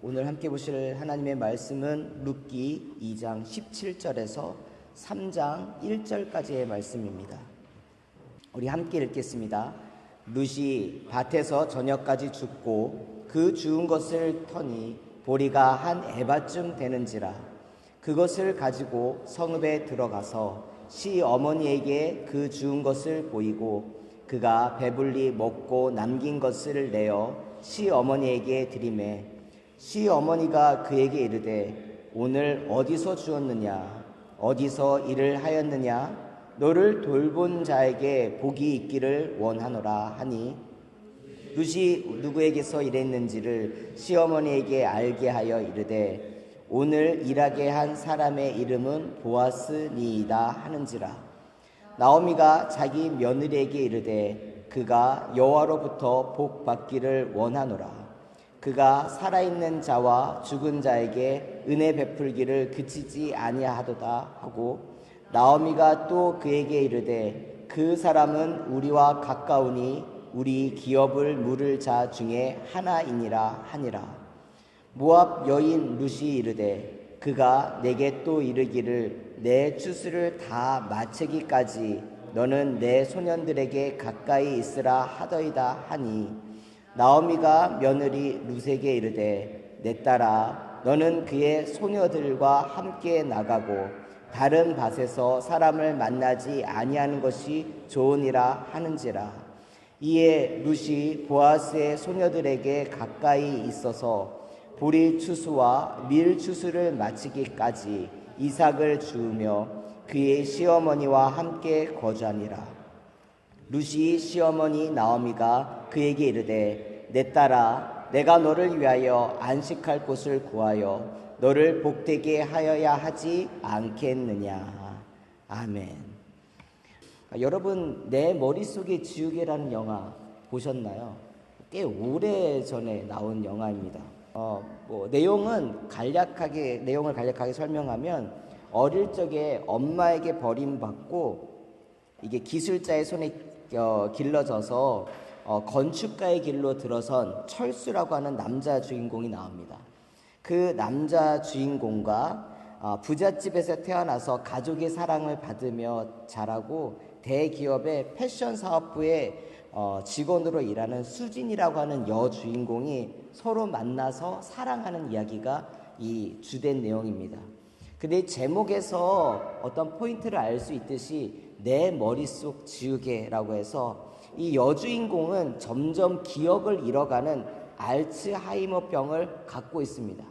오늘 함께 보실 하나님의 말씀은 룻기 2장 17절에서 3장 1절까지의 말씀입니다. 우리 함께 읽겠습니다. 룻이 밭에서 저녁까지 죽고 그 주운 것을 터니 보리가 한 에바쯤 되는지라 그것을 가지고 성읍에 들어가서 시어머니에게 그 주운 것을 보이고 그가 배불리 먹고 남긴 것을 내어 시어머니에게 드리매 시어머니가 그에게 이르되 오늘 어디서 주었느냐 어디서 일을 하였느냐 너를 돌본 자에게 복이 있기를 원하노라 하니 룻이 누구에게서 일했는지를 시어머니에게 알게 하여 이르되 오늘 일하게 한 사람의 이름은 보아스니이다 하는지라. 나오미가 자기 며느리에게 이르되 그가 여호와로부터 복 받기를 원하노라. 그가 살아있는 자와 죽은 자에게 은혜 베풀기를 그치지 아니하도다 하고 나오미가 또 그에게 이르되 그 사람은 우리와 가까우니 우리 기업을 물을 자 중에 하나이니라 하니라. 모압 여인 룻이 이르되 그가 내게 또 이르기를 내 추수를 다 마치기까지 너는 내 소년들에게 가까이 있으라 하더이다 하니 나오미가 며느리 룻에게 이르되 내 딸아 너는 그의 소녀들과 함께 나가고 다른 밭에서 사람을 만나지 아니하는 것이 좋으니라 하는지라. 이에 룻이 보아스의 소녀들에게 가까이 있어서 보리 추수와 밀 추수를 마치기까지 이삭을 주우며 그의 시어머니와 함께 거주하니라. 룻이 시어머니 나오미가 그에게 이르되 내 딸아 내가 너를 위하여 안식할 곳을 구하여 너를 복되게 하여야 하지 않겠느냐. 아멘. 여러분 내 머릿속에 지우개라는 영화 보셨나요? 꽤 오래전에 나온 영화입니다. 내용을 간략하게 설명하면 어릴 적에 엄마에게 버림받고 이게 기술자의 손에 길러져서 건축가의 길로 들어선 철수라고 하는 남자 주인공이 나옵니다. 그 남자 주인공과 부잣집에서 태어나서 가족의 사랑을 받으며 자라고 대기업의 패션 사업부의 직원으로 일하는 수진이라고 하는 여주인공이 서로 만나서 사랑하는 이야기가 이 주된 내용입니다. 근데 제목에서 어떤 포인트를 알 수 있듯이 내 머릿속 지우개라고 해서 이 여주인공은 점점 기억을 잃어가는 알츠하이머병을 갖고 있습니다.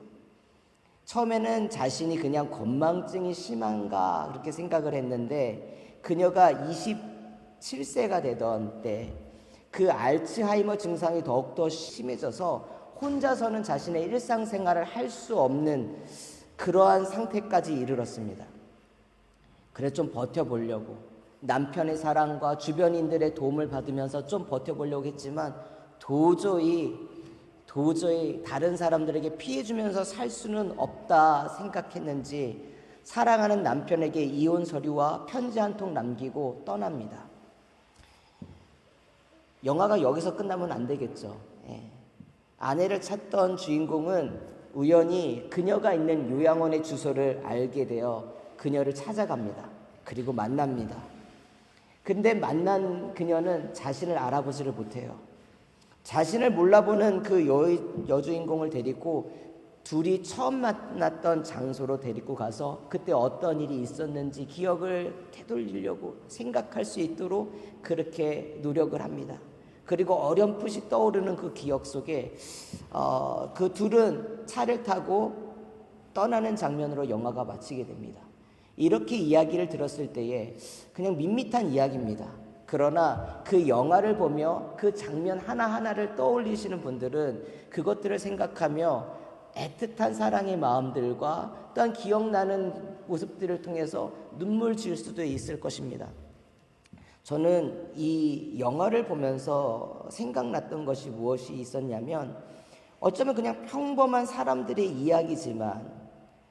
처음에는 자신이 그냥 건망증이 심한가 그렇게 생각을 했는데 그녀가 27세가 되던 때 그 알츠하이머 증상이 더욱더 심해져서 혼자서는 자신의 일상생활을 할 수 없는 그러한 상태까지 이르렀습니다. 그래서 좀 버텨보려고 남편의 사랑과 주변인들의 도움을 받으면서 좀 버텨보려고 했지만 도저히 다른 사람들에게 피해주면서 살 수는 없다 생각했는지 사랑하는 남편에게 이혼 서류와 편지 한 통 남기고 떠납니다. 영화가 여기서 끝나면 안 되겠죠. 아내를 찾던 주인공은 우연히 그녀가 있는 요양원의 주소를 알게 되어 그녀를 찾아갑니다. 그리고 만납니다. 근데 만난 그녀는 자신을 알아보지를 못해요. 자신을 몰라보는 그 여주인공을 데리고 둘이 처음 만났던 장소로 데리고 가서 그때 어떤 일이 있었는지 기억을 되돌리려고 생각할 수 있도록 그렇게 노력을 합니다. 그리고 어렴풋이 떠오르는 그 기억 속에 그 둘은 차를 타고 떠나는 장면으로 영화가 마치게 됩니다. 이렇게 이야기를 들었을 때에 그냥 밋밋한 이야기입니다. 그러나 그 영화를 보며 그 장면 하나하나를 떠올리시는 분들은 그것들을 생각하며 애틋한 사랑의 마음들과 또한 기억나는 모습들을 통해서 눈물 지을 수도 있을 것입니다. 저는 이 영화를 보면서 생각났던 것이 무엇이 있었냐면 어쩌면 그냥 평범한 사람들의 이야기지만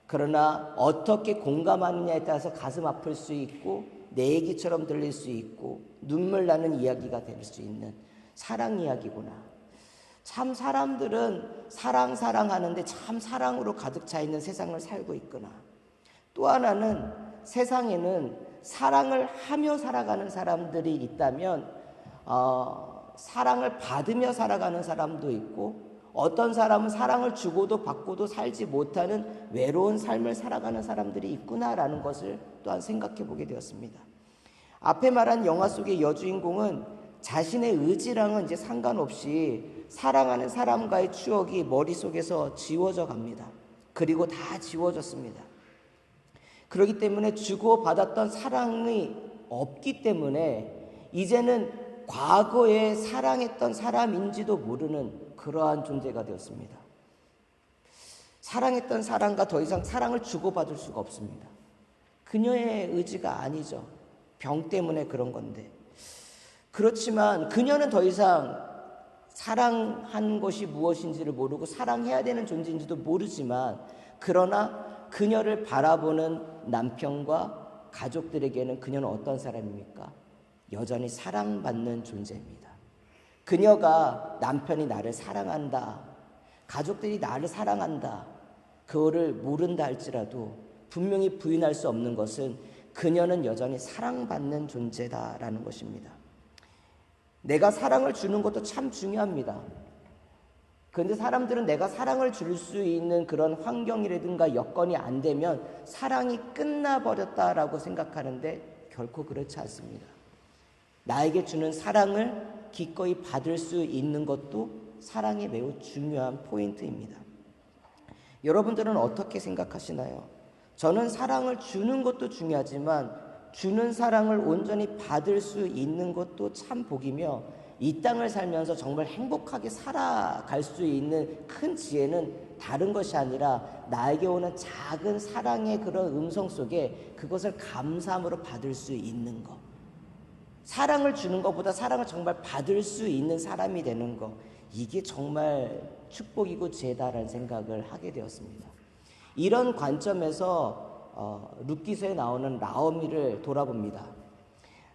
그러나 어떻게 공감하느냐에 따라서 가슴 아플 수 있고 내 얘기처럼 들릴 수 있고 눈물 나는 이야기가 될 수 있는 사랑 이야기구나. 참 사람들은 사랑하는데 참 사랑으로 가득 차 있는 세상을 살고 있구나. 또 하나는 세상에는 사랑을 하며 살아가는 사람들이 있다면 사랑을 받으며 살아가는 사람도 있고, 어떤 사람은 사랑을 주고도 받고도 살지 못하는 외로운 삶을 살아가는 사람들이 있구나라는 것을 또한 생각해 보게 되었습니다. 앞에 말한 영화 속의 여주인공은 자신의 의지랑은 이제 상관없이 사랑하는 사람과의 추억이 머릿속에서 지워져 갑니다. 그리고 다 지워졌습니다. 그렇기 때문에 주고받았던 사랑이 없기 때문에 이제는 과거에 사랑했던 사람인지도 모르는 그러한 존재가 되었습니다. 사랑했던 사람과 더 이상 사랑을 주고받을 수가 없습니다. 그녀의 의지가 아니죠. 병 때문에 그런 건데. 그렇지만 그녀는 더 이상 사랑한 것이 무엇인지를 모르고 사랑해야 되는 존재인지도 모르지만, 그러나 그녀를 바라보는 남편과 가족들에게는 그녀는 어떤 사람입니까? 여전히 사랑받는 존재입니다. 그녀가 남편이 나를 사랑한다, 가족들이 나를 사랑한다, 그거를 모른다 할지라도 분명히 부인할 수 없는 것은 그녀는 여전히 사랑받는 존재다라는 것입니다. 내가 사랑을 주는 것도 참 중요합니다. 그런데 사람들은 내가 사랑을 줄 수 있는 그런 환경이라든가 여건이 안 되면 사랑이 끝나버렸다라고 생각하는데 결코 그렇지 않습니다. 나에게 주는 사랑을 기꺼이 받을 수 있는 것도 사랑의 매우 중요한 포인트입니다. 여러분들은 어떻게 생각하시나요? 저는 사랑을 주는 것도 중요하지만 주는 사랑을 온전히 받을 수 있는 것도 참 복이며, 이 땅을 살면서 정말 행복하게 살아갈 수 있는 큰 지혜는 다른 것이 아니라 나에게 오는 작은 사랑의 그런 음성 속에 그것을 감사함으로 받을 수 있는 것. 사랑을 주는 것보다 사랑을 정말 받을 수 있는 사람이 되는 것, 이게 정말 축복이고 지혜다라는 생각을 하게 되었습니다. 이런 관점에서 룻기서에 나오는 나오미를 돌아봅니다.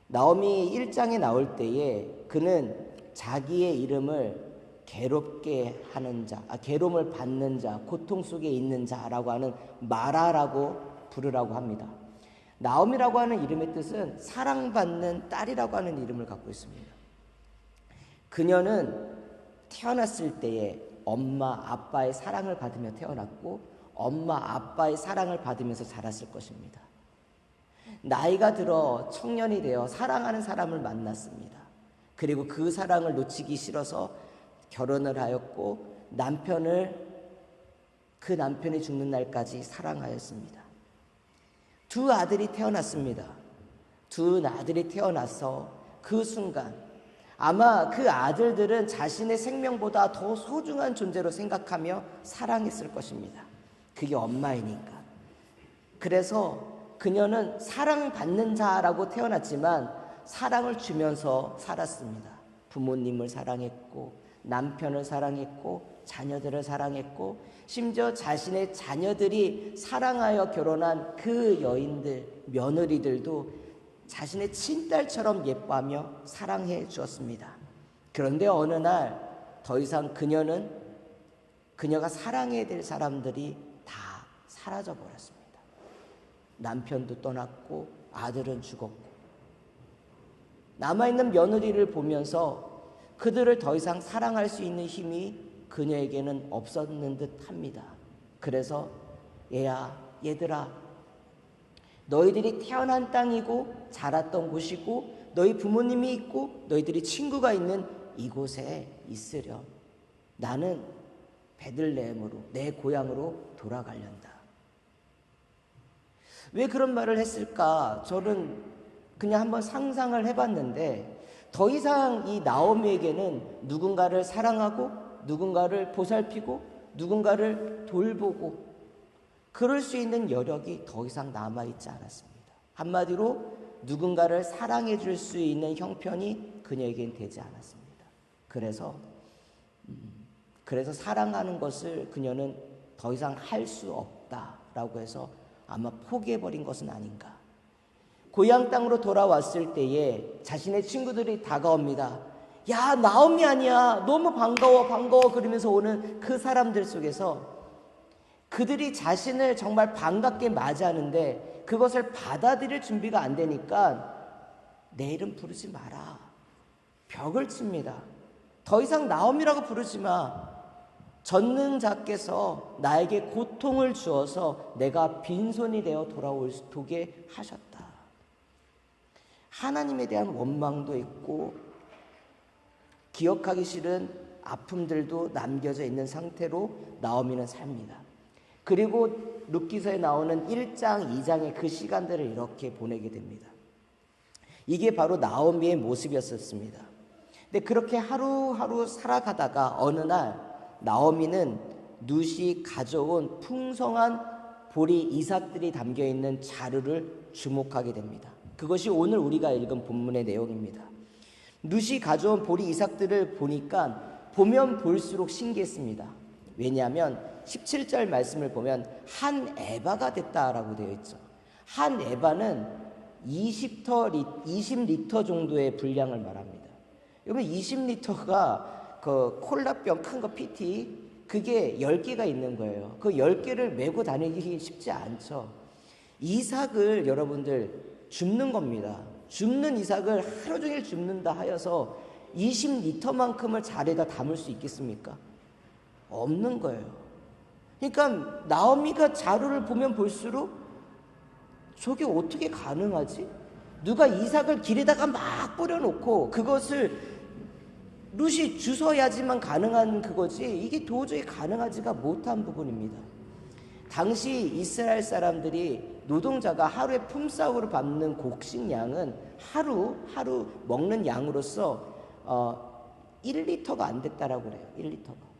나오미 1장에 나올 때에 그는 자기의 이름을 괴롭게 하는 자, 괴로움을 받는 자, 고통 속에 있는 자라고 하는 마라라고 부르라고 합니다. 나오미라고 하는 이름의 뜻은 사랑받는 딸이라고 하는 이름을 갖고 있습니다. 그녀는 태어났을 때에 엄마, 아빠의 사랑을 받으며 태어났고 엄마, 아빠의 사랑을 받으면서 자랐을 것입니다. 나이가 들어 청년이 되어 사랑하는 사람을 만났습니다. 그리고 그 사랑을 놓치기 싫어서 결혼을 하였고 그 남편이 죽는 날까지 사랑하였습니다. 두 아들이 태어났습니다. 두 아들이 태어나서 그 순간 아마 그 아들들은 자신의 생명보다 더 소중한 존재로 생각하며 사랑했을 것입니다. 그게 엄마이니까. 그래서 그녀는 사랑받는 자라고 태어났지만 사랑을 주면서 살았습니다. 부모님을 사랑했고 남편을 사랑했고 자녀들을 사랑했고 심지어 자신의 자녀들이 사랑하여 결혼한 그 여인들, 며느리들도 자신의 친딸처럼 예뻐하며 사랑해 주었습니다. 그런데 어느 날 더 이상 그녀가 사랑해야 될 사람들이 다 사라져 버렸습니다. 남편도 떠났고 아들은 죽었고 남아있는 며느리를 보면서 그들을 더 이상 사랑할 수 있는 힘이 그녀에게는 없었는 듯 합니다. 그래서 얘들아, 너희들이 태어난 땅이고 자랐던 곳이고 너희 부모님이 있고 너희들이 친구가 있는 이곳에 있으렴. 나는 베들레헴으로 내 고향으로 돌아가련다. 왜 그런 말을 했을까? 저는 그냥 한번 상상을 해봤는데 더 이상 이 나오미에게는 누군가를 사랑하고 누군가를 보살피고 누군가를 돌보고 그럴 수 있는 여력이 더 이상 남아있지 않았습니다. 한마디로 누군가를 사랑해 줄 수 있는 형편이 그녀에겐 되지 않았습니다. 그래서 사랑하는 것을 그녀는 더 이상 할 수 없다라고 해서 아마 포기해버린 것은 아닌가. 고향 땅으로 돌아왔을 때에 자신의 친구들이 다가옵니다. 야, 나오미 아니야. 너무 반가워, 반가워. 그러면서 오는 그 사람들 속에서 그들이 자신을 정말 반갑게 맞이하는데 그것을 받아들일 준비가 안 되니까 내 이름 부르지 마라. 벽을 칩니다. 더 이상 나옴이라고 부르지 마. 전능자께서 나에게 고통을 주어서 내가 빈손이 되어 돌아오게 하셨다. 하나님에 대한 원망도 있고 기억하기 싫은 아픔들도 남겨져 있는 상태로 나오미는 삽니다. 그리고 룻기서에 나오는 1장, 2장의 그 시간들을 이렇게 보내게 됩니다. 이게 바로 나오미의 모습이었습니다. 근데 그렇게 하루하루 살아가다가 어느 날 나오미는 룻이 가져온 풍성한 보리 이삭들이 담겨있는 자루를 주목하게 됩니다. 그것이 오늘 우리가 읽은 본문의 내용입니다. 룻이 가져온 보리 이삭들을 보니까 보면 볼수록 신기했습니다. 왜냐하면 17절 말씀을 보면 한 에바가 됐다라고 되어 있죠. 한 에바는 20리터 정도의 분량을 말합니다. 여러분 20리터가 그 콜라병 큰 거 PT 그게 10개가 있는 거예요. 그 10개를 메고 다니기 쉽지 않죠. 이삭을 여러분들 줍는 겁니다. 줍는 이삭을 하루 종일 줍는다 하여서 20리터만큼을 자리에다 담을 수 있겠습니까? 없는 거예요. 그러니까 나오미가 자루를 보면 볼수록 저게 어떻게 가능하지? 누가 이삭을 길에다가 막 뿌려놓고 그것을 룻이 주워야지만 가능한 그거지 이게 도저히 가능하지가 못한 부분입니다. 당시 이스라엘 사람들이 노동자가 하루에 품삯으로 받는 곡식량은 하루 먹는 양으로서 1리터가 안 됐다라고 그래요. 1리터가.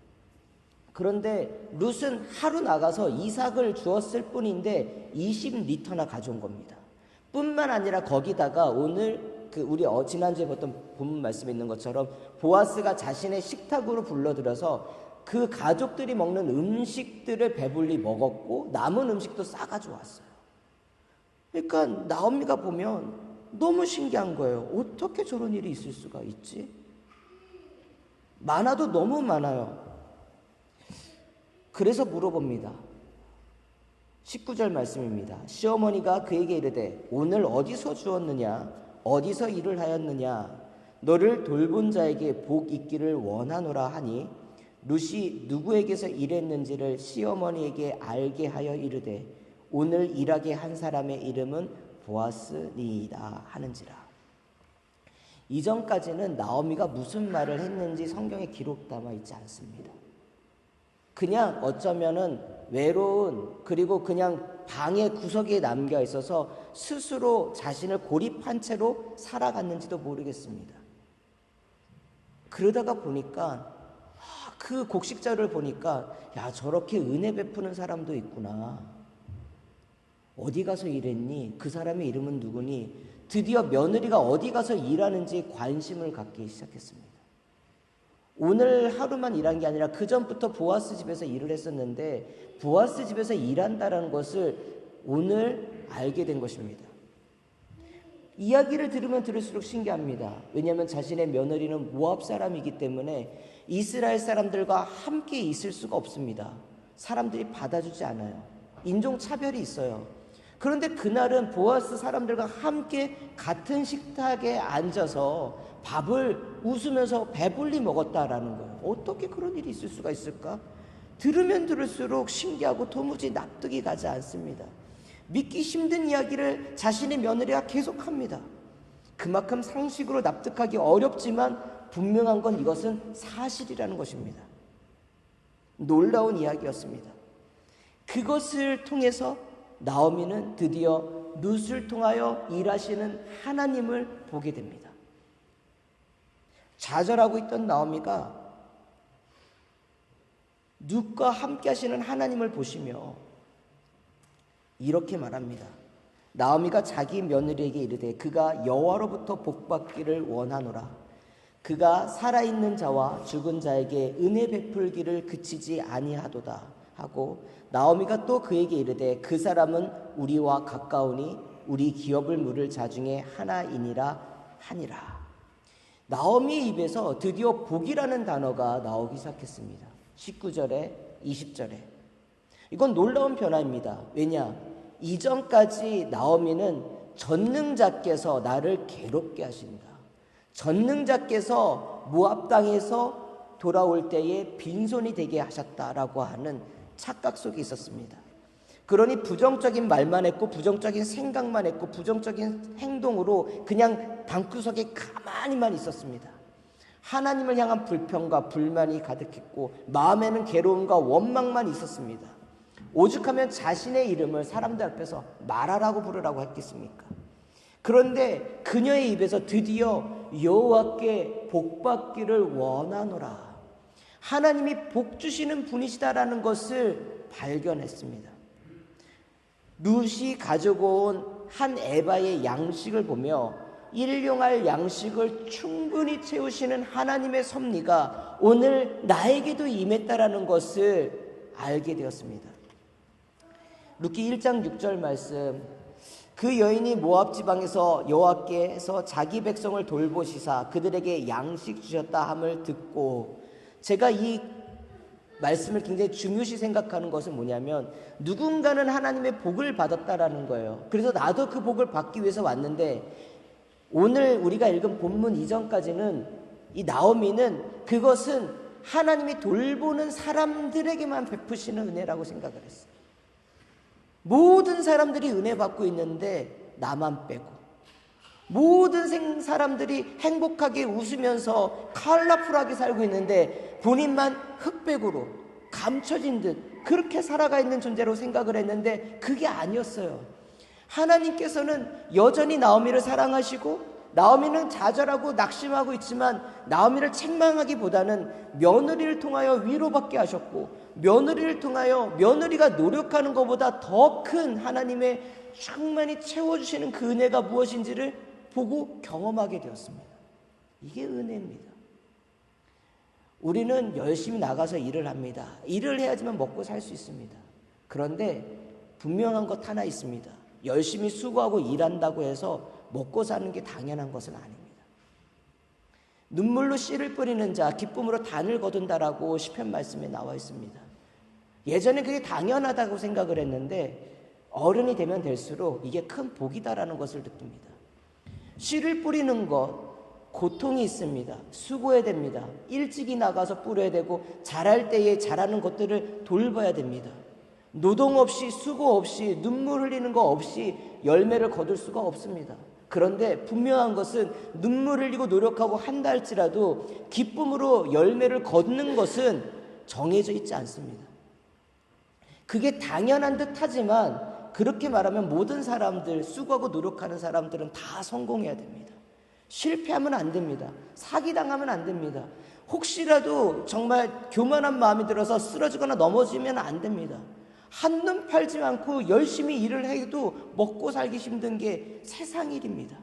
그런데 룻은 하루 나가서 이삭을 주었을 뿐인데 20리터나 가져온 겁니다. 뿐만 아니라 거기다가 오늘 우리 지난주에 봤던 본문 말씀에 있는 것처럼 보아스가 자신의 식탁으로 불러들여서 그 가족들이 먹는 음식들을 배불리 먹었고 남은 음식도 싸가지고 왔어요. 그러니까 나오미가 보면 너무 신기한 거예요. 어떻게 저런 일이 있을 수가 있지? 많아도 너무 많아요. 그래서 물어봅니다. 19절 말씀입니다. 시어머니가 그에게 이르되 오늘 어디서 주었느냐? 어디서 일을 하였느냐? 너를 돌본 자에게 복 있기를 원하노라 하니 룻이 누구에게서 일했는지를 시어머니에게 알게 하여 이르되 오늘 일하게 한 사람의 이름은 보아스니이다 하는지라. 이전까지는 나오미가 무슨 말을 했는지 성경에 기록 담아 있지 않습니다. 그냥 어쩌면은 외로운 그리고 그냥 방의 구석에 남겨 있어서 스스로 자신을 고립한 채로 살아갔는지도 모르겠습니다. 그러다가 보니까 그 곡식자를 보니까 야 저렇게 은혜 베푸는 사람도 있구나. 어디 가서 일했니? 그 사람의 이름은 누구니? 드디어 며느리가 어디 가서 일하는지 관심을 갖기 시작했습니다. 오늘 하루만 일한 게 아니라 그 전부터 보아스 집에서 일을 했었는데 보아스 집에서 일한다는 것을 오늘 알게 된 것입니다. 이야기를 들으면 들을수록 신기합니다. 왜냐하면 자신의 며느리는 모압 사람이기 때문에 이스라엘 사람들과 함께 있을 수가 없습니다. 사람들이 받아주지 않아요. 인종차별이 있어요. 그런데 그날은 보아스 사람들과 함께 같은 식탁에 앉아서 밥을 웃으면서 배불리 먹었다라는 거예요. 어떻게 그런 일이 있을 수가 있을까? 들으면 들을수록 신기하고 도무지 납득이 가지 않습니다. 믿기 힘든 이야기를 자신의 며느리가 계속합니다. 그만큼 상식으로 납득하기 어렵지만 분명한 건 이것은 사실이라는 것입니다. 놀라운 이야기였습니다. 그것을 통해서 나오미는 드디어 룻을 통하여 일하시는 하나님을 보게 됩니다. 좌절하고 있던 나오미가 룻과 함께 하시는 하나님을 보시며 이렇게 말합니다. 나오미가 자기 며느리에게 이르되 그가 여호와로부터 복받기를 원하노라. 그가 살아있는 자와 죽은 자에게 은혜 베풀기를 그치지 아니하도다 하고 나오미가 또 그에게 이르되 그 사람은 우리와 가까우니 우리 기업을 물을 자 중에 하나이니라 하니라. 나오미의 입에서 드디어 복이라는 단어가 나오기 시작했습니다. 19절에 20절에. 이건 놀라운 변화입니다. 왜냐? 이전까지 나오미는 전능자께서 나를 괴롭게 하신다. 전능자께서 모압 땅에서 돌아올 때에 빈손이 되게 하셨다라고 하는 착각 속에 있었습니다. 그러니 부정적인 말만 했고 부정적인 생각만 했고 부정적인 행동으로 그냥 방구석에 가만히만 있었습니다. 하나님을 향한 불평과 불만이 가득했고 마음에는 괴로움과 원망만 있었습니다. 오죽하면 자신의 이름을 사람들 앞에서 말하라고 부르라고 했겠습니까? 그런데 그녀의 입에서 드디어 여호와께 복받기를 원하노라, 하나님이 복 주시는 분이시다라는 것을 발견했습니다. 룻이 가지고 온 한 에바의 양식을 보며 일용할 양식을 충분히 채우시는 하나님의 섭리가 오늘 나에게도 임했다라는 것을 알게 되었습니다. 룻기 1장 6절 말씀, 그 여인이 모압 지방에서 여호와께서 자기 백성을 돌보시사 그들에게 양식 주셨다 함을 듣고, 제가 이 말씀을 굉장히 중요시 생각하는 것은 뭐냐면 누군가는 하나님의 복을 받았다라는 거예요. 그래서 나도 그 복을 받기 위해서 왔는데, 오늘 우리가 읽은 본문 이전까지는 이 나오미는 그것은 하나님이 돌보는 사람들에게만 베푸시는 은혜라고 생각을 했어요. 모든 사람들이 은혜 받고 있는데 나만 빼고, 모든 사람들이 행복하게 웃으면서 컬러풀하게 살고 있는데 본인만 흑백으로 감춰진 듯 그렇게 살아가 있는 존재로 생각을 했는데 그게 아니었어요. 하나님께서는 여전히 나오미를 사랑하시고 나오미는 좌절하고 낙심하고 있지만 나오미를 책망하기보다는 며느리를 통하여 위로받게 하셨고, 며느리를 통하여 며느리가 노력하는 것보다 더 큰 하나님의 충만히 채워주시는 그 은혜가 무엇인지를 보고 경험하게 되었습니다. 이게 은혜입니다. 우리는 열심히 나가서 일을 합니다. 일을 해야지만 먹고 살 수 있습니다. 그런데 분명한 것 하나 있습니다. 열심히 수고하고 일한다고 해서 먹고 사는 게 당연한 것은 아닙니다. 눈물로 씨를 뿌리는 자 기쁨으로 단을 거둔다라고 시편 말씀에 나와 있습니다. 예전에 그게 당연하다고 생각을 했는데 어른이 되면 될수록 이게 큰 복이다라는 것을 느낍니다. 씨를 뿌리는 것 고통이 있습니다. 수고해야 됩니다. 일찍이 나가서 뿌려야 되고 자랄 때에 자라는 것들을 돌봐야 됩니다. 노동 없이 수고 없이 눈물 흘리는 거 없이 열매를 거둘 수가 없습니다. 그런데 분명한 것은 눈물 흘리고 노력하고 한다 할지라도 기쁨으로 열매를 거두는 것은 정해져 있지 않습니다. 그게 당연한 듯 하지만 그렇게 말하면 모든 사람들, 수고하고 노력하는 사람들은 다 성공해야 됩니다. 실패하면 안 됩니다. 사기당하면 안 됩니다. 혹시라도 정말 교만한 마음이 들어서 쓰러지거나 넘어지면 안 됩니다. 한눈 팔지 않고 열심히 일을 해도 먹고 살기 힘든 게 세상 일입니다.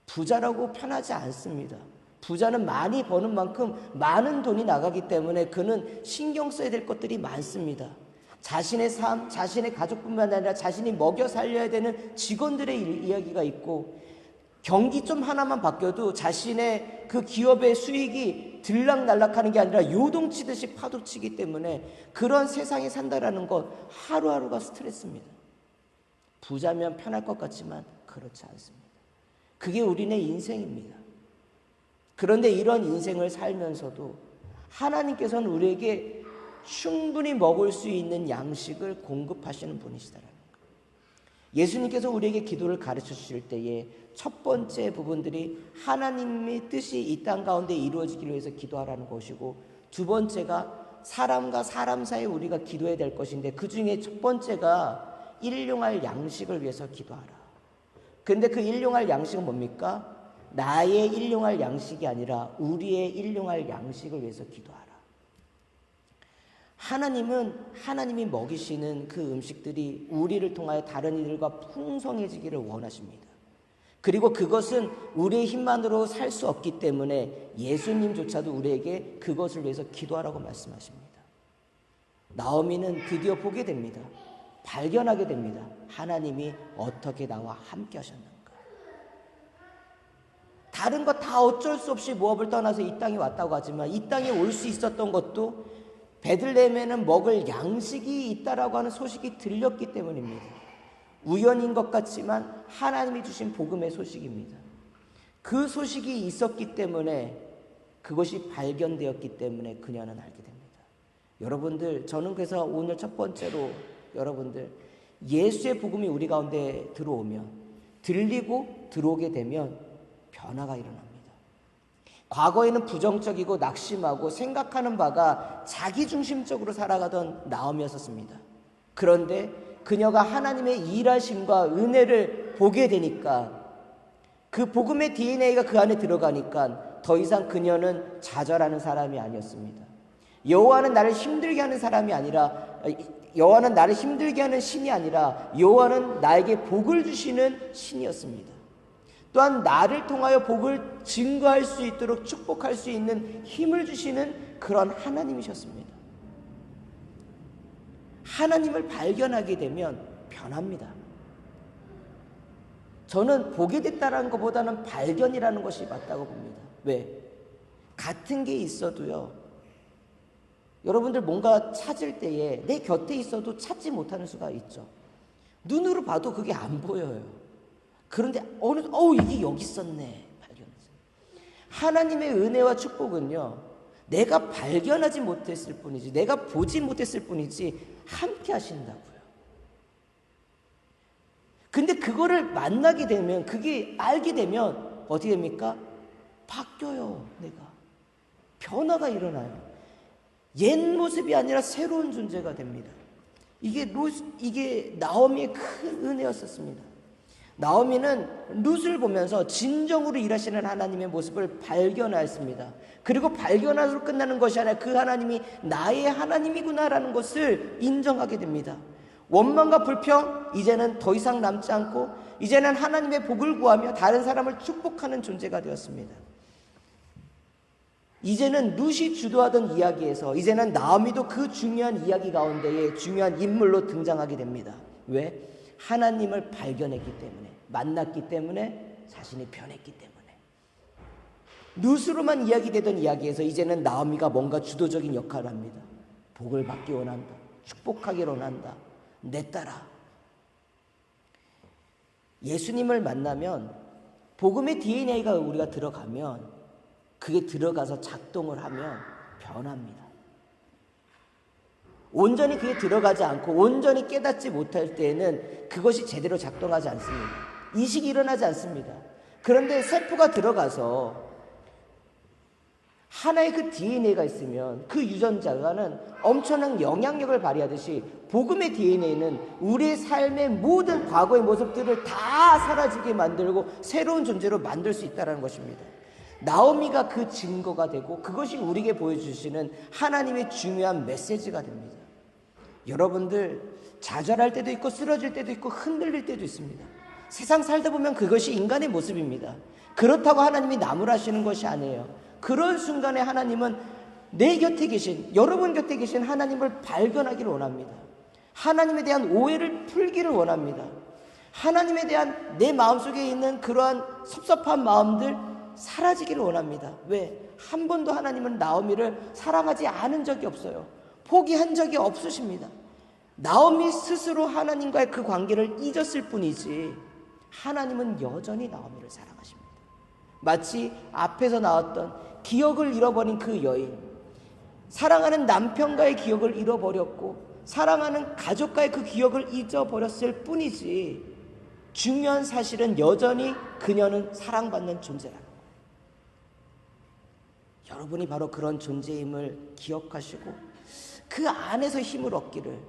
부자라고 편하지 않습니다. 부자는 많이 버는 만큼 많은 돈이 나가기 때문에 그는 신경 써야 될 것들이 많습니다. 자신의 삶, 자신의 가족뿐만 아니라 자신이 먹여 살려야 되는 직원들의 이야기가 있고, 경기 좀 하나만 바뀌어도 자신의 그 기업의 수익이 들락날락하는 게 아니라 요동치듯이 파도치기 때문에 그런 세상에 산다라는 것 하루하루가 스트레스입니다. 부자면 편할 것 같지만 그렇지 않습니다. 그게 우리네 인생입니다. 그런데 이런 인생을 살면서도 하나님께서는 우리에게 충분히 먹을 수 있는 양식을 공급하시는 분이시다라는 거예요. 예수님께서 우리에게 기도를 가르쳐 주실 때에 첫 번째 부분들이 하나님의 뜻이 이 땅 가운데 이루어지기를 위해서 기도하라는 것이고, 두 번째가 사람과 사람 사이에 우리가 기도해야 될 것인데 그 중에 첫 번째가 일용할 양식을 위해서 기도하라. 그런데 그 일용할 양식은 뭡니까? 나의 일용할 양식이 아니라 우리의 일용할 양식을 위해서 기도하라. 하나님은 하나님이 먹이시는 그 음식들이 우리를 통하여 다른 이들과 풍성해지기를 원하십니다. 그리고 그것은 우리의 힘만으로 살 수 없기 때문에 예수님조차도 우리에게 그것을 위해서 기도하라고 말씀하십니다. 나오미는 드디어 보게 됩니다. 발견하게 됩니다. 하나님이 어떻게 나와 함께 하셨는가. 다른 거 다 어쩔 수 없이 모압을 떠나서 이 땅에 왔다고 하지만 이 땅에 올 수 있었던 것도 베들레헴에는 먹을 양식이 있다라고 하는 소식이 들렸기 때문입니다. 우연인 것 같지만 하나님이 주신 복음의 소식입니다. 그 소식이 있었기 때문에 그것이 발견되었기 때문에 그녀는 알게 됩니다. 여러분들, 저는 그래서 오늘 첫 번째로 여러분들, 예수의 복음이 우리 가운데 들어오면, 들리고 들어오게 되면 변화가 일어납니다. 과거에는 부정적이고 낙심하고 생각하는 바가 자기중심적으로 살아가던 나오미였었습니다. 그런데 그녀가 하나님의 일하심과 은혜를 보게 되니까, 그 복음의 DNA가 그 안에 들어가니까 더 이상 그녀는 좌절하는 사람이 아니었습니다. 여호와는 나를 힘들게 하는 사람이 아니라, 여호와는 나를 힘들게 하는 신이 아니라 여호와는 나에게 복을 주시는 신이었습니다. 또한 나를 통하여 복을 증거할 수 있도록 축복할 수 있는 힘을 주시는 그런 하나님이셨습니다. 하나님을 발견하게 되면 변합니다. 저는 보게 됐다는 것보다는 발견이라는 것이 맞다고 봅니다. 왜? 같은 게 있어도요, 여러분들 뭔가 찾을 때에 내 곁에 있어도 찾지 못하는 수가 있죠. 눈으로 봐도 그게 안 보여요. 그런데 이게 여기 있었네, 발견했어요. 하나님의 은혜와 축복은요, 내가 발견하지 못했을 뿐이지, 내가 보지 못했을 뿐이지 함께 하신다고요. 근데 그거를 만나게 되면, 그게 알게 되면 어떻게 됩니까? 바뀌어요. 내가 변화가 일어나요. 옛 모습이 아니라 새로운 존재가 됩니다. 이게 나오미의 큰 은혜였었습니다. 나오미는 룻을 보면서 진정으로 일하시는 하나님의 모습을 발견하였습니다. 그리고 발견하고 끝나는 것이 아니라 그 하나님이 나의 하나님이구나라는 것을 인정하게 됩니다. 원망과 불평 이제는 더 이상 남지 않고 이제는 하나님의 복을 구하며 다른 사람을 축복하는 존재가 되었습니다. 이제는 룻이 주도하던 이야기에서 이제는 나오미도 그 중요한 이야기 가운데에 중요한 인물로 등장하게 됩니다. 왜? 하나님을 발견했기 때문에, 만났기 때문에, 자신이 변했기 때문에. 룻으로만 이야기되던 이야기에서 이제는 나오미가 뭔가 주도적인 역할을 합니다. 복을 받기 원한다. 축복하기를 원한다. 내 딸아. 예수님을 만나면, 복음의 DNA가 우리가 들어가면, 그게 들어가서 작동을 하면 변합니다. 온전히 그게 들어가지 않고 온전히 깨닫지 못할 때에는 그것이 제대로 작동하지 않습니다. 이식이 일어나지 않습니다. 그런데 세포가 들어가서 하나의 그 DNA가 있으면 그 유전자가는 엄청난 영향력을 발휘하듯이 복음의 DNA는 우리의 삶의 모든 과거의 모습들을 다 사라지게 만들고 새로운 존재로 만들 수 있다는 것입니다. 나오미가 그 증거가 되고 그것이 우리에게 보여주시는 하나님의 중요한 메시지가 됩니다. 여러분들 좌절할 때도 있고 쓰러질 때도 있고 흔들릴 때도 있습니다. 세상 살다 보면 그것이 인간의 모습입니다. 그렇다고 하나님이 나무라시는 것이 아니에요. 그런 순간에 하나님은 내 곁에 계신, 여러분 곁에 계신 하나님을 발견하기를 원합니다. 하나님에 대한 오해를 풀기를 원합니다. 하나님에 대한 내 마음속에 있는 그러한 섭섭한 마음들 사라지기를 원합니다. 왜? 한 번도 하나님은 나오미를 사랑하지 않은 적이 없어요. 포기한 적이 없으십니다. 나오미 스스로 하나님과의 그 관계를 잊었을 뿐이지 하나님은 여전히 나오미를 사랑하십니다. 마치 앞에서 나왔던 기억을 잃어버린 그 여인, 사랑하는 남편과의 기억을 잃어버렸고 사랑하는 가족과의 그 기억을 잊어버렸을 뿐이지 중요한 사실은 여전히 그녀는 사랑받는 존재라는 거예요. 여러분이 바로 그런 존재임을 기억하시고 그 안에서 힘을 얻기를,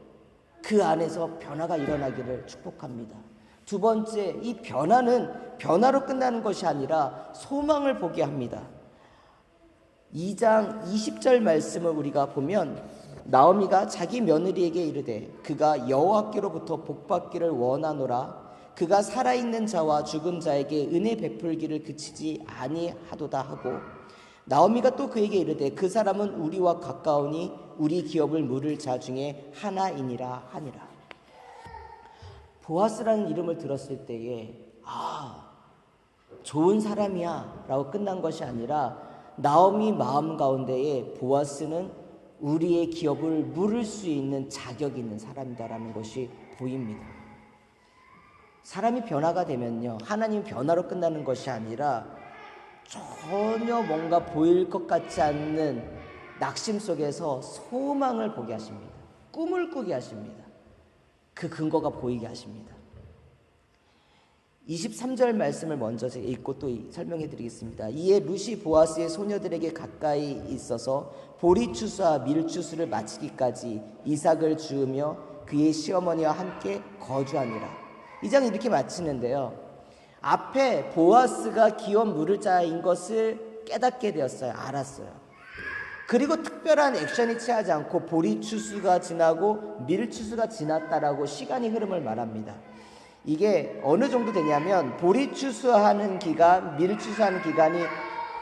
그 안에서 변화가 일어나기를 축복합니다. 두 번째, 이 변화는 변화로 끝나는 것이 아니라 소망을 보게 합니다. 2장 20절 말씀을 우리가 보면 나오미가 자기 며느리에게 이르되 그가 여호와께로부터 복받기를 원하노라. 그가 살아있는 자와 죽은 자에게 은혜 베풀기를 그치지 아니하도다 하고, 나오미가 또 그에게 이르되 그 사람은 우리와 가까우니 우리 기업을 물을 자 중에 하나이니라 하니라. 보아스라는 이름을 들었을 때에 좋은 사람이야 라고 끝난 것이 아니라 나오미 마음 가운데에 보아스는 우리의 기업을 물을 수 있는 자격이 있는 사람이다라는 것이 보입니다. 사람이 변화가 되면요, 하나님 변화로 끝나는 것이 아니라 전혀 뭔가 보일 것 같지 않는 낙심 속에서 소망을 보게 하십니다. 꿈을 꾸게 하십니다. 그 근거가 보이게 하십니다. 23절 말씀을 먼저 제가 읽고 또 설명해 드리겠습니다. 이에 룻이 보아스의 소녀들에게 가까이 있어서 보리추수와 밀추수를 마치기까지 이삭을 주우며 그의 시어머니와 함께 거주하니라. 이 장 이렇게 마치는데요, 앞에 보아스가 기업 물을 자인 것을 깨닫게 되었어요. 알았어요. 그리고 특별한 액션이 취하지 않고 보리추수가 지나고 밀추수가 지났다라고 시간이 흐름을 말합니다. 이게 어느 정도 되냐면 보리추수하는 기간, 밀추수하는 기간이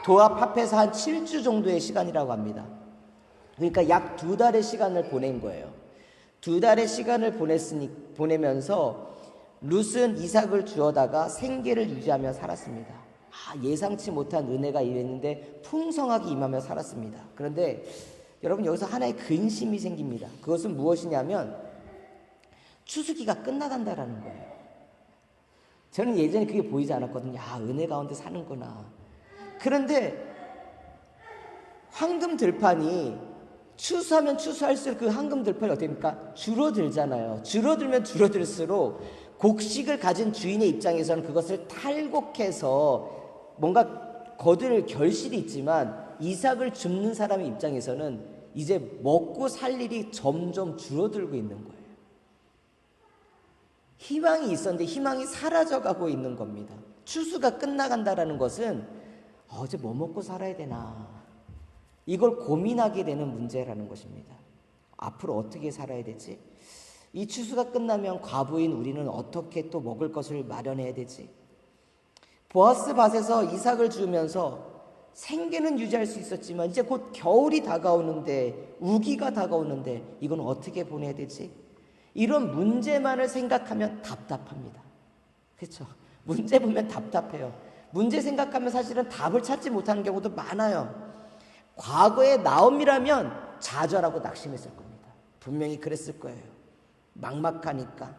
도합 합해서 한 7주 정도의 시간이라고 합니다. 그러니까 약 2달의 시간을 보낸 거예요. 2달의 시간을 보내면서 룻은 이삭을 주어다가 생계를 유지하며 살았습니다. 예상치 못한 은혜가 임했는데 풍성하게 임하며 살았습니다. 그런데 여러분, 여기서 하나의 근심이 생깁니다. 그것은 무엇이냐면 추수기가 끝나간다라는 거예요. 저는 예전에 그게 보이지 않았거든요. 은혜 가운데 사는구나. 그런데 황금 들판이 추수하면 추수할수록 그 황금 들판이 어떻게 됩니까? 줄어들잖아요. 줄어들면 줄어들수록 곡식을 가진 주인의 입장에서는 그것을 탈곡해서 뭔가 거둘 결실이 있지만 이삭을 줍는 사람의 입장에서는 이제 먹고 살 일이 점점 줄어들고 있는 거예요. 희망이 있었는데 희망이 사라져가고 있는 겁니다. 추수가 끝나간다라는 것은 이제 뭐 먹고 살아야 되나, 이걸 고민하게 되는 문제라는 것입니다. 앞으로 어떻게 살아야 되지? 이 추수가 끝나면 과부인 우리는 어떻게 또 먹을 것을 마련해야 되지? 보아스 밭에서 이삭을 주우면서 생계는 유지할 수 있었지만 이제 곧 겨울이 다가오는데, 우기가 다가오는데 이건 어떻게 보내야 되지? 이런 문제만을 생각하면 답답합니다. 그렇죠? 문제 보면 답답해요. 문제 생각하면 사실은 답을 찾지 못하는 경우도 많아요. 과거의 나옴이라면 좌절하고 낙심했을 겁니다. 분명히 그랬을 거예요. 막막하니까.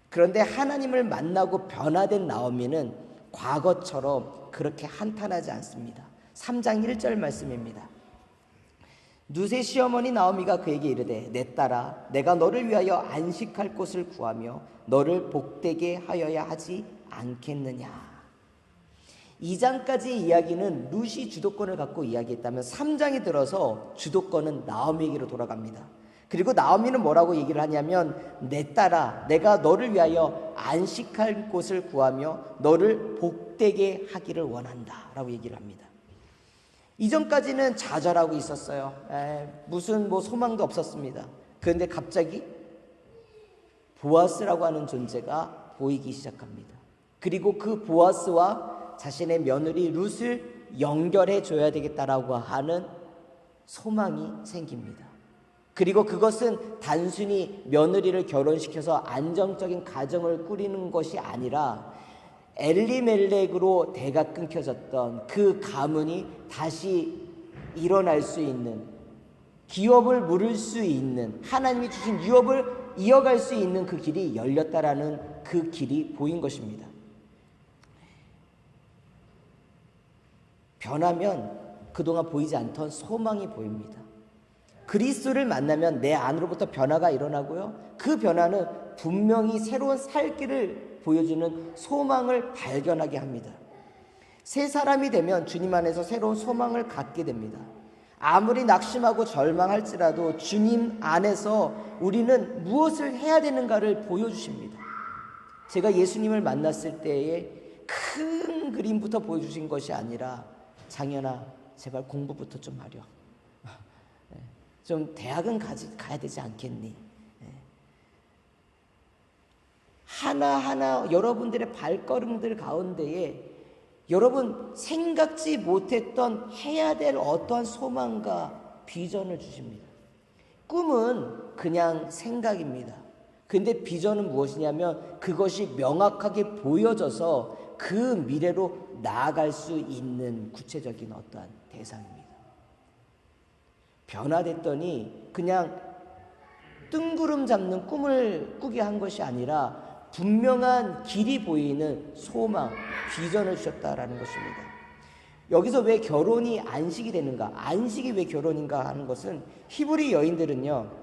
그런데 하나님을 만나고 변화된 나오미는 과거처럼 그렇게 한탄하지 않습니다. 3장 1절 말씀입니다. 룻의 시어머니 나오미가 그에게 이르되 내 딸아, 내가 너를 위하여 안식할 곳을 구하며 너를 복되게 하여야 하지 않겠느냐. 2장까지의 이야기는 룻이 주도권을 갖고 이야기했다면 3장이 들어서 주도권은 나오미에게로 돌아갑니다. 그리고 나오미는 뭐라고 얘기를 하냐면 내 딸아, 내가 너를 위하여 안식할 곳을 구하며 너를 복되게 하기를 원한다 라고 얘기를 합니다. 이전까지는 좌절하고 있었어요. 무슨 소망도 없었습니다. 그런데 갑자기 보아스라고 하는 존재가 보이기 시작합니다. 그리고 그 보아스와 자신의 며느리 룻을 연결해 줘야 되겠다라고 하는 소망이 생깁니다. 그리고 그것은 단순히 며느리를 결혼시켜서 안정적인 가정을 꾸리는 것이 아니라 엘리멜렉으로 대가 끊겨졌던 그 가문이 다시 일어날 수 있는, 기업을 물을 수 있는, 하나님이 주신 유업을 이어갈 수 있는 그 길이 열렸다라는 그 길이 보인 것입니다. 변하면 그동안 보이지 않던 소망이 보입니다. 그리스도를 만나면 내 안으로부터 변화가 일어나고요, 그 변화는 분명히 새로운 살 길을 보여주는 소망을 발견하게 합니다. 새 사람이 되면 주님 안에서 새로운 소망을 갖게 됩니다. 아무리 낙심하고 절망할지라도 주님 안에서 우리는 무엇을 해야 되는가를 보여주십니다. 제가 예수님을 만났을 때의 큰 그림부터 보여주신 것이 아니라 장현아, 제발 공부부터 좀 하렴. 좀 대학은 가야 되지 않겠니? 하나하나 여러분들의 발걸음들 가운데에 여러분 생각지 못했던 해야 될 어떠한 소망과 비전을 주십니다. 꿈은 그냥 생각입니다. 근데 비전은 무엇이냐면 그것이 명확하게 보여져서 그 미래로 나아갈 수 있는 구체적인 어떠한 대상입니다. 변화됐더니 그냥 뜬구름 잡는 꿈을 꾸게 한 것이 아니라 분명한 길이 보이는 소망, 비전을 주셨다라는 것입니다. 여기서 왜 결혼이 안식이 되는가? 안식이 왜 결혼인가 하는 것은 히브리 여인들은요,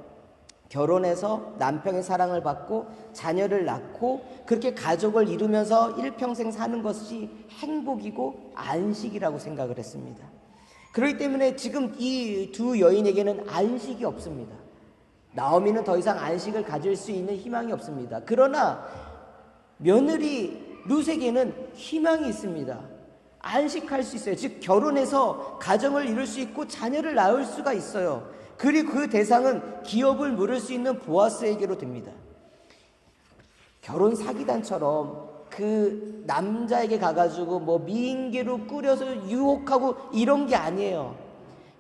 결혼해서 남편의 사랑을 받고 자녀를 낳고 그렇게 가족을 이루면서 일평생 사는 것이 행복이고 안식이라고 생각을 했습니다. 그렇기 때문에 지금 이 두 여인에게는 안식이 없습니다. 나오미는 더 이상 안식을 가질 수 있는 희망이 없습니다. 그러나 며느리 룻에게는 희망이 있습니다. 안식할 수 있어요. 즉 결혼해서 가정을 이룰 수 있고 자녀를 낳을 수가 있어요. 그리고 그 대상은 기업을 물을 수 있는 보아스에게로 됩니다. 결혼 사기단처럼 그 남자에게 가가지고 뭐 미인계로 꾸려서 유혹하고 이런 게 아니에요.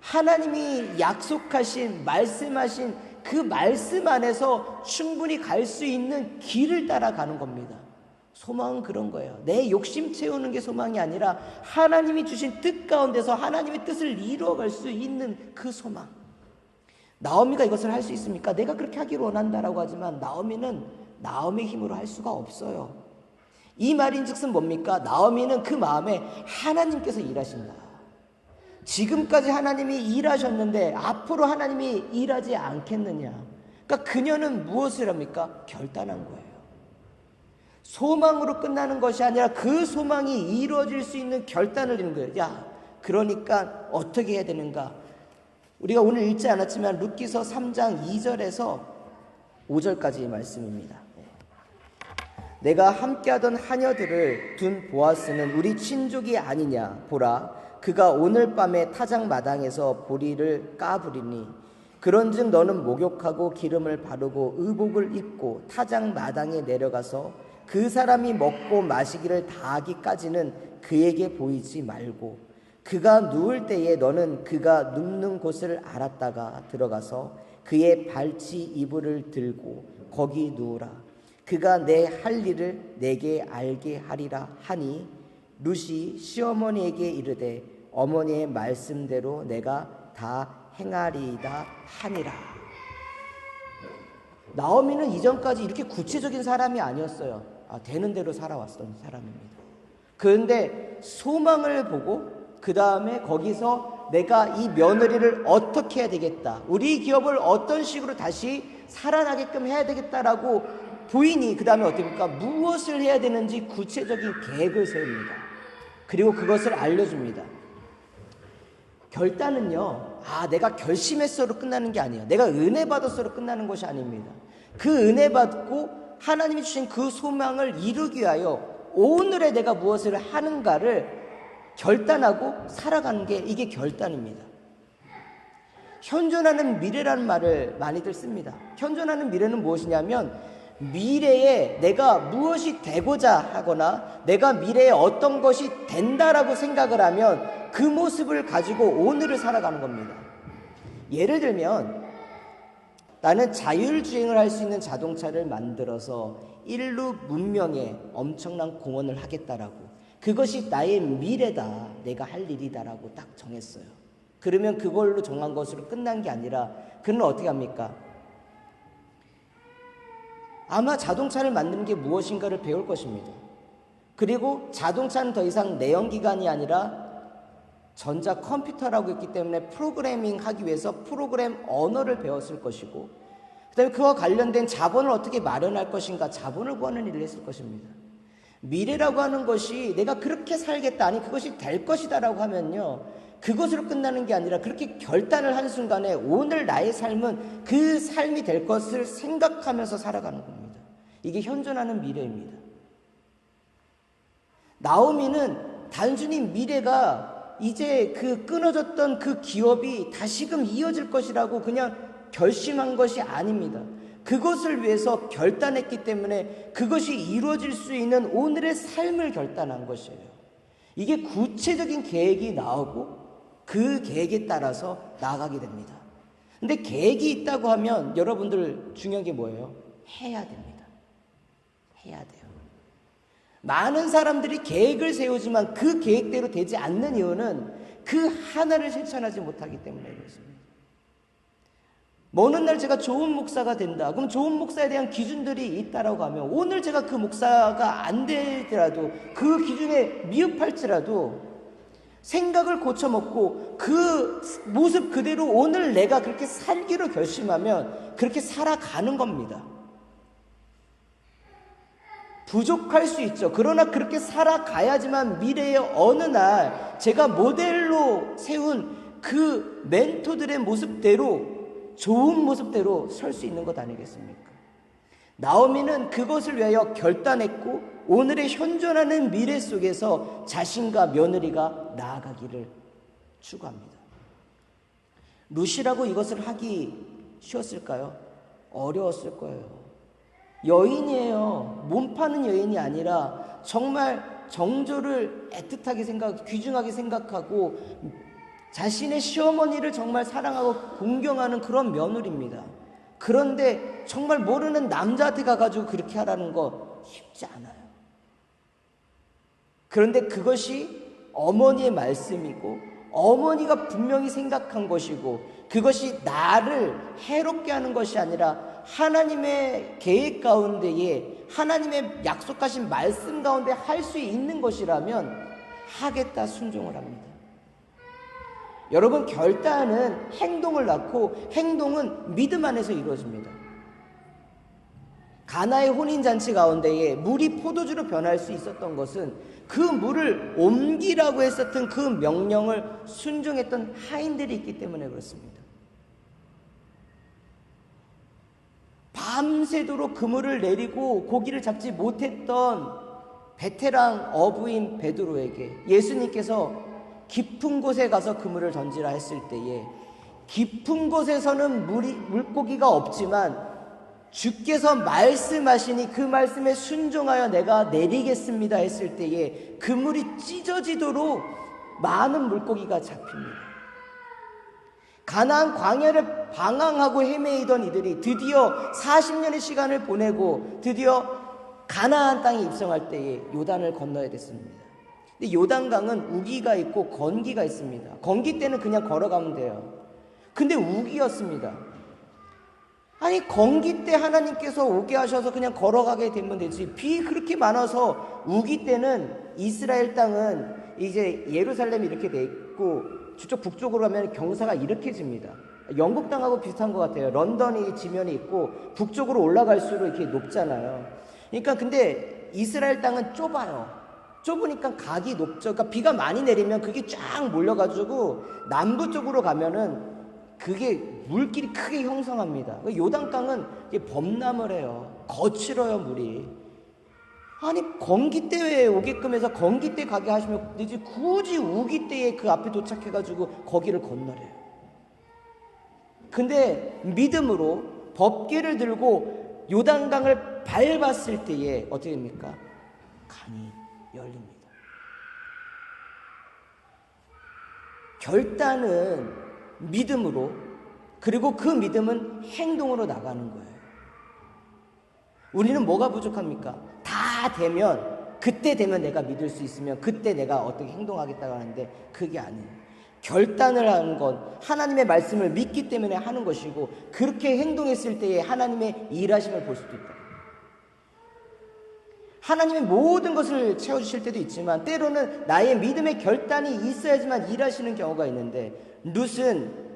하나님이 약속하신 말씀하신 그 말씀 안에서 충분히 갈 수 있는 길을 따라가는 겁니다. 소망은 그런 거예요. 내 욕심 채우는 게 소망이 아니라 하나님이 주신 뜻 가운데서 하나님의 뜻을 이루어갈 수 있는 그 소망. 나오미가 이것을 할 수 있습니까? 내가 그렇게 하기를 원한다라고 하지만 나오미는 나오미의 힘으로 할 수가 없어요. 이 말인즉슨 뭡니까? 나오미는 그 마음에 하나님께서 일하신다. 지금까지 하나님이 일하셨는데 앞으로 하나님이 일하지 않겠느냐. 그러니까 그녀는 무엇을 합니까? 결단한 거예요. 소망으로 끝나는 것이 아니라 그 소망이 이루어질 수 있는 결단을 내는 거예요. 야, 그러니까 어떻게 해야 되는가? 우리가 오늘 읽지 않았지만 룻기서 3장 2절에서 5절까지의 말씀입니다. 내가 함께하던 하녀들을 둔 보아스는 우리 친족이 아니냐. 보라, 그가 오늘 밤에 타작 마당에서 보리를 까부리니 그런즉 너는 목욕하고 기름을 바르고 의복을 입고 타작 마당에 내려가서 그 사람이 먹고 마시기를 다하기까지는 그에게 보이지 말고 그가 누울 때에 너는 그가 눕는 곳을 알았다가 들어가서 그의 발치 이불을 들고 거기 누우라. 그가 내 할 일을 내게 알게 하리라 하니 룻이 시어머니에게 이르되 어머니의 말씀대로 내가 다 행하리이다 하니라. 나오미는 이전까지 이렇게 구체적인 사람이 아니었어요. 되는 대로 살아왔던 사람입니다. 그런데 소망을 보고 그 다음에 거기서 내가 이 며느리를 어떻게 해야 되겠다, 우리 기업을 어떤 식으로 다시 살아나게끔 해야 되겠다라고 부인이 그 다음에 어떻게 합니까? 무엇을 해야 되는지 구체적인 계획을 세웁니다. 그리고 그것을 알려줍니다. 결단은요, 내가 결심했어로 끝나는 게 아니에요. 내가 은혜 받았어로 끝나는 것이 아닙니다. 그 은혜 받고 하나님이 주신 그 소망을 이루기 위하여 오늘의 내가 무엇을 하는가를 결단하고 살아가는 게 이게 결단입니다. 현존하는 미래라는 말을 많이들 씁니다. 현존하는 미래는 무엇이냐면 미래에 내가 무엇이 되고자 하거나 내가 미래에 어떤 것이 된다라고 생각을 하면 그 모습을 가지고 오늘을 살아가는 겁니다. 예를 들면 나는 자율주행을 할 수 있는 자동차를 만들어서 인류 문명에 엄청난 공헌을 하겠다라고, 그것이 나의 미래다, 내가 할 일이다라고 딱 정했어요. 그러면 그걸로 정한 것으로 끝난 게 아니라 그는 어떻게 합니까? 아마 자동차를 만드는 게 무엇인가를 배울 것입니다. 그리고 자동차는 더 이상 내연기관이 아니라 전자 컴퓨터라고 했기 때문에 프로그래밍 하기 위해서 프로그램 언어를 배웠을 것이고, 그 다음에 그와 관련된 자본을 어떻게 마련할 것인가, 자본을 구하는 일을 했을 것입니다. 미래라고 하는 것이 내가 그렇게 살겠다, 아니 그것이 될 것이다 라고 하면요, 그것으로 끝나는 게 아니라 그렇게 결단을 하는 순간에 오늘 나의 삶은 그 삶이 될 것을 생각하면서 살아가는 겁니다. 이게 현존하는 미래입니다. 나오미는 단순히 미래가 이제 그 끊어졌던 그 기업이 다시금 이어질 것이라고 그냥 결심한 것이 아닙니다. 그것을 위해서 결단했기 때문에 그것이 이루어질 수 있는 오늘의 삶을 결단한 것이에요. 이게 구체적인 계획이 나오고 그 계획에 따라서 나아가게 됩니다. 근데 계획이 있다고 하면 여러분들 중요한 게 뭐예요? 해야 됩니다. 해야 돼요. 많은 사람들이 계획을 세우지만 그 계획대로 되지 않는 이유는 그 하나를 실천하지 못하기 때문에 그렇습니다. 어느 날 제가 좋은 목사가 된다. 그럼 좋은 목사에 대한 기준들이 있다라고 하면 오늘 제가 그 목사가 안 되더라도 그 기준에 미흡할지라도 생각을 고쳐먹고 그 모습 그대로 오늘 내가 그렇게 살기로 결심하면 그렇게 살아가는 겁니다. 부족할 수 있죠. 그러나 그렇게 살아가야지만 미래의 어느 날 제가 모델로 세운 그 멘토들의 모습대로 좋은 모습대로 설 수 있는 것 아니겠습니까? 나오미는 그것을 위하여 결단했고 오늘의 현존하는 미래 속에서 자신과 며느리가 나아가기를 추구합니다. 룻이라고 이것을 하기 쉬웠을까요? 어려웠을 거예요. 여인이에요. 몸 파는 여인이 아니라 정말 정조를 애틋하게 귀중하게 생각하고 자신의 시어머니를 정말 사랑하고 공경하는 그런 며느리입니다. 그런데 정말 모르는 남자한테 가가지고 그렇게 하라는 거 쉽지 않아요. 그런데 그것이 어머니의 말씀이고 어머니가 분명히 생각한 것이고 그것이 나를 해롭게 하는 것이 아니라 하나님의 계획 가운데에 하나님의 약속하신 말씀 가운데 할 수 있는 것이라면 하겠다 순종을 합니다. 여러분, 결단은 행동을 낳고 행동은 믿음 안에서 이루어집니다. 가나의 혼인잔치 가운데에 물이 포도주로 변할 수 있었던 것은 그 물을 옮기라고 했었던 그 명령을 순종했던 하인들이 있기 때문에 그렇습니다. 밤새도록 그물을 내리고 고기를 잡지 못했던 베테랑 어부인 베드로에게 예수님께서 깊은 곳에 가서 그물을 던지라 했을 때에 깊은 곳에서는 물고기가 없지만 주께서 말씀하시니 그 말씀에 순종하여 내가 내리겠습니다 했을 때에 그물이 찢어지도록 많은 물고기가 잡힙니다. 가나안 광야를 방황하고 헤매이던 이들이 드디어 40년의 시간을 보내고 드디어 가나안 땅에 입성할 때에 요단을 건너야 됐습니다. 근데 요단강은 우기가 있고 건기가 있습니다. 건기 때는 그냥 걸어가면 돼요. 근데 우기였습니다. 아니, 건기 때 하나님께서 오게 하셔서 그냥 걸어가게 되면 되지. 비 그렇게 많아서 우기 때는 이스라엘 땅은 이제 예루살렘이 이렇게 돼 있고 저쪽 북쪽으로 가면 경사가 이렇게 집니다. 영국 땅하고 비슷한 것 같아요. 런던이 지면이 있고 북쪽으로 올라갈수록 이렇게 높잖아요. 그러니까 근데 이스라엘 땅은 좁아요. 좁으니까 각이 높죠. 그러니까 비가 많이 내리면 그게 쫙 몰려가지고 남부 쪽으로 가면은 그게 물길이 크게 형성합니다. 요단강은 범람을 해요. 거칠어요, 물이. 아니, 건기 때에 오게끔 해서 건기 때 가게 하시면 이제 굳이 우기 때에 그 앞에 도착해가지고 거기를 건너래요. 근데 믿음으로 법궤를 들고 요단강을 밟았을 때에 어떻게 됩니까? 강이 열립니다. 결단은 믿음으로, 그리고 그 믿음은 행동으로 나가는 거예요. 우리는 뭐가 부족합니까? 다 되면, 그때 되면 내가 믿을 수 있으면 그때 내가 어떻게 행동하겠다고 하는데 그게 아니에요. 결단을 하는 건 하나님의 말씀을 믿기 때문에 하는 것이고 그렇게 행동했을 때에 하나님의 일하심을 볼 수도 있다. 하나님의 모든 것을 채워주실 때도 있지만 때로는 나의 믿음의 결단이 있어야지만 일하시는 경우가 있는데 룻은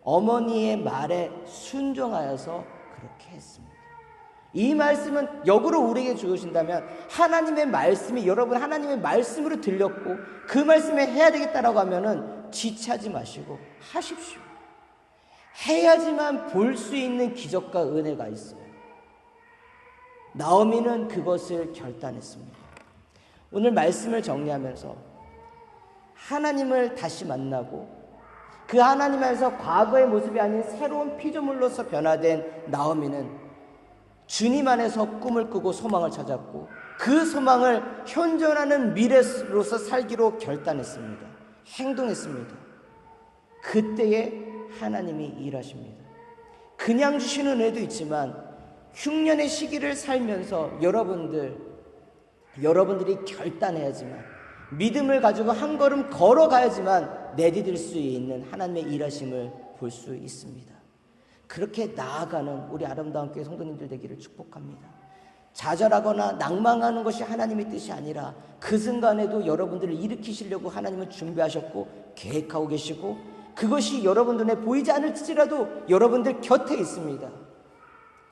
어머니의 말에 순종하여서 그렇게 했습니다. 이 말씀은 역으로 우리에게 주어진다면 하나님의 말씀이 여러분 하나님의 말씀으로 들렸고 그 말씀에 해야 되겠다라고 하면은 지체하지 마시고 하십시오. 해야지만 볼 수 있는 기적과 은혜가 있어요. 나오미는 그것을 결단했습니다. 오늘 말씀을 정리하면서 하나님을 다시 만나고 그 하나님 안에서 과거의 모습이 아닌 새로운 피조물로서 변화된 나오미는 주님 안에서 꿈을 꾸고 소망을 찾았고 그 소망을 현존하는 미래로서 살기로 결단했습니다. 행동했습니다. 그때에 하나님이 일하십니다. 그냥 주시는 은혜도 있지만 흉년의 시기를 살면서 여러분들 여러분들이 결단해야지만, 믿음을 가지고 한 걸음 걸어가야지만 내디딜 수 있는 하나님의 일하심을 볼 수 있습니다. 그렇게 나아가는 우리 아름다운 교회 성도님들 되기를 축복합니다. 좌절하거나 낭망하는 것이 하나님의 뜻이 아니라 그 순간에도 여러분들을 일으키시려고 하나님은 준비하셨고 계획하고 계시고, 그것이 여러분 눈에 보이지 않을지라도 여러분들 곁에 있습니다.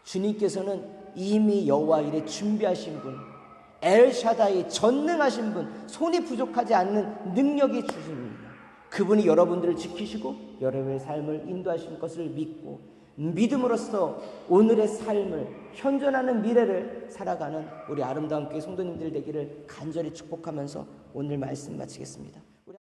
주님께서는 이미 여호와 일에 준비하신 분, 엘샤다이 전능하신 분, 손이 부족하지 않는 능력이 주십니다. 그분이 여러분들을 지키시고 여러분의 삶을 인도하실 것을 믿고, 믿음으로써 오늘의 삶을, 현존하는 미래를 살아가는 우리 아름다운 교회 성도님들 되기를 간절히 축복하면서 오늘 말씀 마치겠습니다.